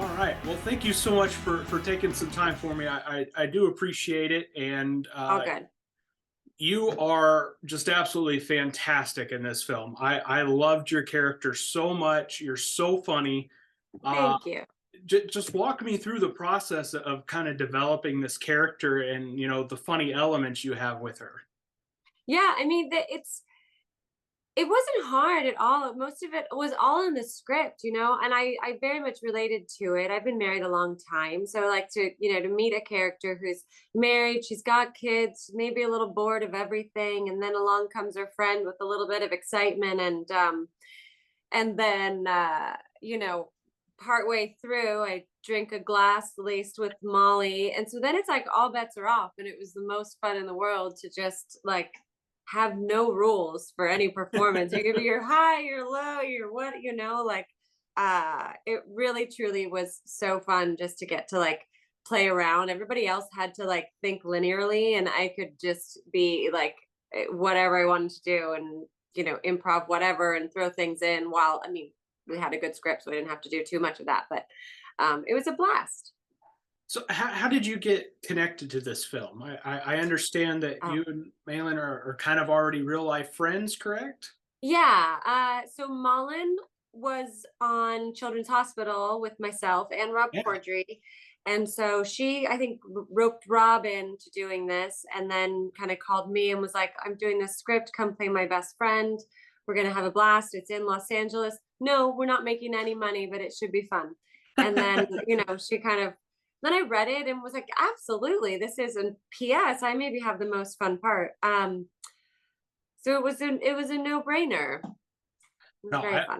All right. Well, thank you so much for taking some time for me. I do appreciate it, and All good. you are just absolutely fantastic in this film. I loved your character so much. You're so funny. Uh, Thank you. just walk me through the process of kind of developing this character and the funny elements you have with her. Yeah, I mean, it wasn't hard at all. Most of it was all in the script, and I very much related to it. I've been married a long time, so I like to meet a character who's married, she's got kids, maybe a little bored of everything, and then along comes her friend with a little bit of excitement, and then partway through, I drink a glass laced with Molly, and so then it's like all bets are off, and it was the most fun in the world to just like have no rules for any performance. You can be your high, your low, your what, like it really truly was so fun just to get to like play around. Everybody else had to like think linearly, and I could just be like whatever I wanted to do, and improv whatever and throw things in. While I mean, we had a good script, so we didn't have to do too much of that, but it was a blast. So, how did you get connected to this film? I understand that Oh, you and Malin are kind of already real life friends, correct? yeah. So Mullen was on Children's Hospital with myself and Rob Yeah. Corddry. And so she, I think, roped Rob into doing this, and then kind of called me and was like, I'm doing this script. Come play my best friend. We're going to have a blast. It's in Los Angeles. No, we're not making any money, but it should be fun. And then, she kind of, then I read it and was like, absolutely. This is a PS. I maybe have the most fun part. So it was a no-brainer. It was No, very fun.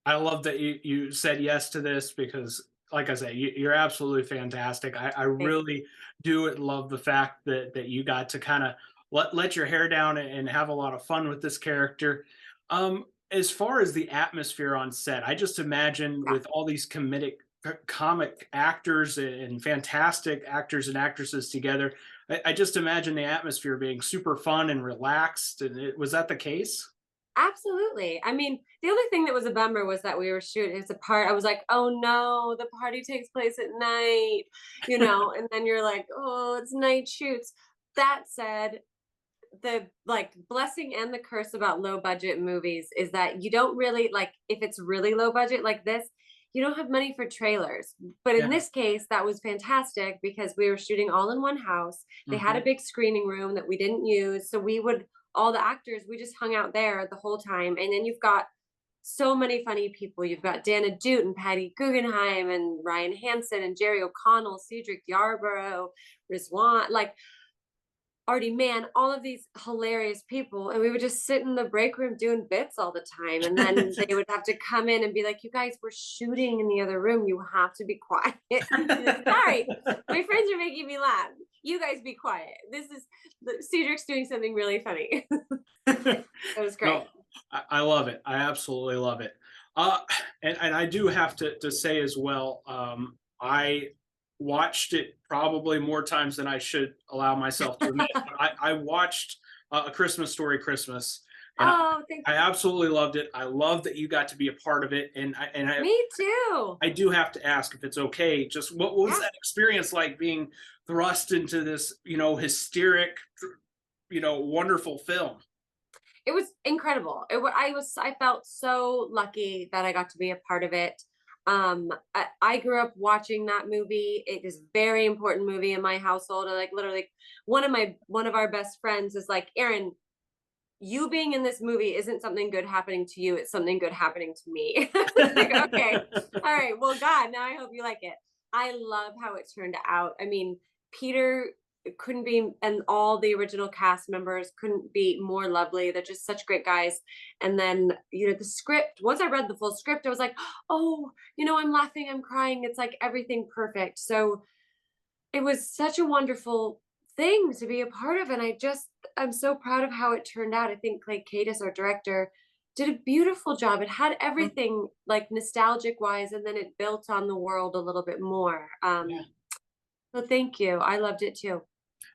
I love that you said yes to this because, like I said, you're absolutely fantastic. I Thank really do love the fact that you got to kind of let your hair down and have a lot of fun with this character. As far as the atmosphere on set, I just imagine yeah, with all these comic actors and fantastic actors and actresses together, I just imagine the atmosphere being super fun and relaxed. And was that the case? absolutely. I mean, the only thing that was a bummer was that we were shooting it's a part I was like, "Oh no, the party takes place at night," and then you're like, "Oh, it's night shoots." That said, the like blessing and the curse about low budget movies is that you don't really like if it's really low budget like this, you don't have money for trailers. But in Yeah. this case, that was fantastic because we were shooting all in one house. They had a Hmm. big screening room that we didn't use. So we would all the actors, we just hung out there the whole time. And then you've got so many funny people. You've got Dana Dute and Patty Guggenheim and Ryan Hansen and Jerry O'Connell, Cedric Yarborough, Rizwan. Like Artie Man, all of these hilarious people, and we would just sit in the break room doing bits all the time, and then they would have to come in and be like, "You guys, we're shooting in the other room. You have to be quiet." Like, sorry, my friends are making me laugh. You guys be quiet. This is Cedric's doing something really funny. It was great. No, I love it. I absolutely love it. Uh, and I do have to say as well, I watched it probably more times than I should allow myself to admit. But I watched A Christmas Story Christmas, and Oh, thank I you. absolutely loved it. I love that you got to be a part of it, and Me too. I do have to ask if it's okay. Just what was Yeah. that experience like being thrust into this, hysteric, wonderful film? It was incredible. I felt so lucky that I got to be a part of it. I grew up watching that movie. It is a very important movie in my household. Like literally one of our best friends is like, Erin, you being in this movie isn't something good happening to you, it's something good happening to me. Like, okay, all right, well, God, now I hope you like it. I love how it turned out. I mean, Peter couldn't be, and all the original cast members couldn't be more lovely. They're just such great guys. And then, the script, once I read the full script, I was like, oh, I'm laughing, I'm crying. It's like everything perfect. So it was such a wonderful thing to be a part of, and I'm so proud of how it turned out. I think Clay Cadis, our director, did a beautiful job. It had everything like nostalgic wise, and then it built on the world a little bit more. Yeah. So thank you. I loved it too.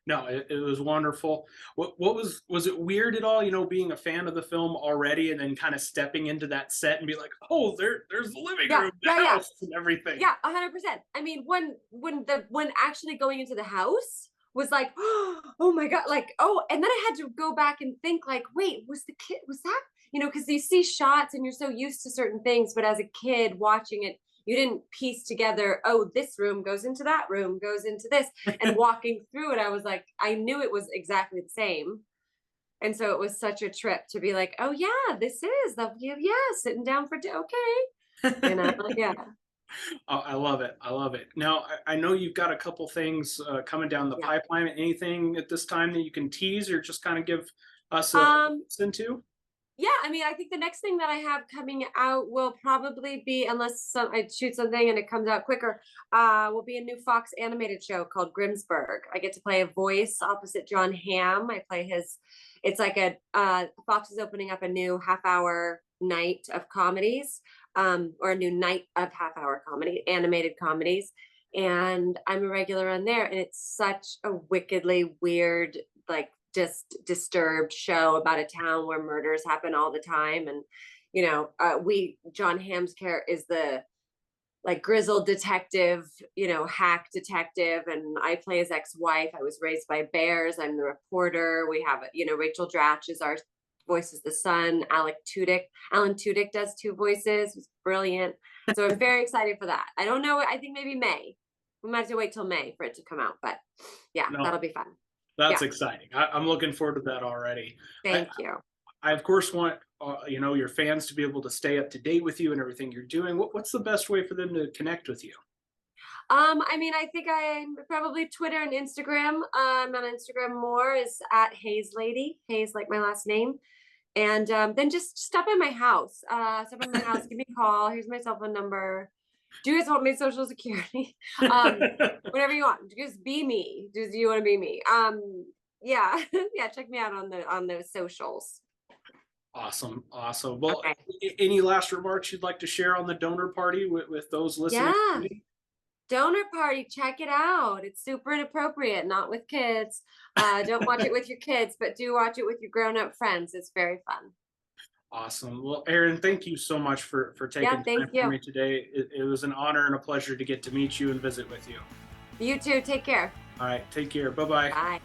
No, it was wonderful. What was it weird at all, being a fan of the film already and then kind of stepping into that set and be like, oh, there's the living Yeah, room, the yeah, yeah. house, and everything. Yeah, 100%. I mean, when actually going into the house was like, oh my god, like, oh, and then I had to go back and think like, wait, was that, because you see shots and you're so used to certain things, but as a kid watching it, you didn't piece together, oh, this room goes into that room, goes into this, and walking through it, I was like, I knew it was exactly the same. And so it was such a trip to be like, oh yeah, this is the yeah, yeah, sitting down for okay, yeah. Oh, I love it. I love it. Now, I know you've got a couple things coming down the Yeah. pipeline. Anything at this time that you can tease or just kind of give us a Um, listen to? yeah, I mean, I think the next thing that I have coming out will probably be, unless I shoot something and it comes out quicker, will be a new Fox animated show called Grimmsburg. I get to play a voice opposite John Hamm. I play his, it's like Fox is opening up a new half-hour night of comedies, or a new night of half-hour comedy, animated comedies. And I'm a regular on there, and it's such a wickedly weird, like just disturbed show about a town where murders happen all the time. And we John Hamm's character is the like grizzled detective, hack detective, and I play his ex-wife. I was raised by bears. I'm the reporter. We have Rachel Dratch is our voice is the son. Alan Tudyk does two voices. It's brilliant. So I'm very excited for that. I don't know, I think maybe May. We might have to wait till May for it to come out, but yeah, No, that'll be fun. that's Yeah, exciting. I'm looking forward to that already. I, thank you. I of course want your fans to be able to stay up to date with you and everything you're doing. What's the best way for them to connect with you? I mean, I think I'm probably Twitter and Instagram. On Instagram more is at Hayes Lady, Hayes like my last name. And then just stop by my house. Stop by my house, give me a call. Here's my cell phone number. Do you guys want my social security? Whatever you want. Just be me. Do you want to be me? Yeah, yeah. Check me out on those socials. Awesome, awesome. Well, Okay. any last remarks you'd like to share on the donor party with those listening? Yeah. Donor party, check it out. It's super inappropriate, not with kids. Don't watch it with your kids, but do watch it with your grown-up friends. It's very fun. Awesome. Well, Erin, thank you so much for Yeah, taking thank time for you. me today. It was an honor and a pleasure to get to meet you and visit with you. You too. Take care. All right, take care. Bye bye. Bye.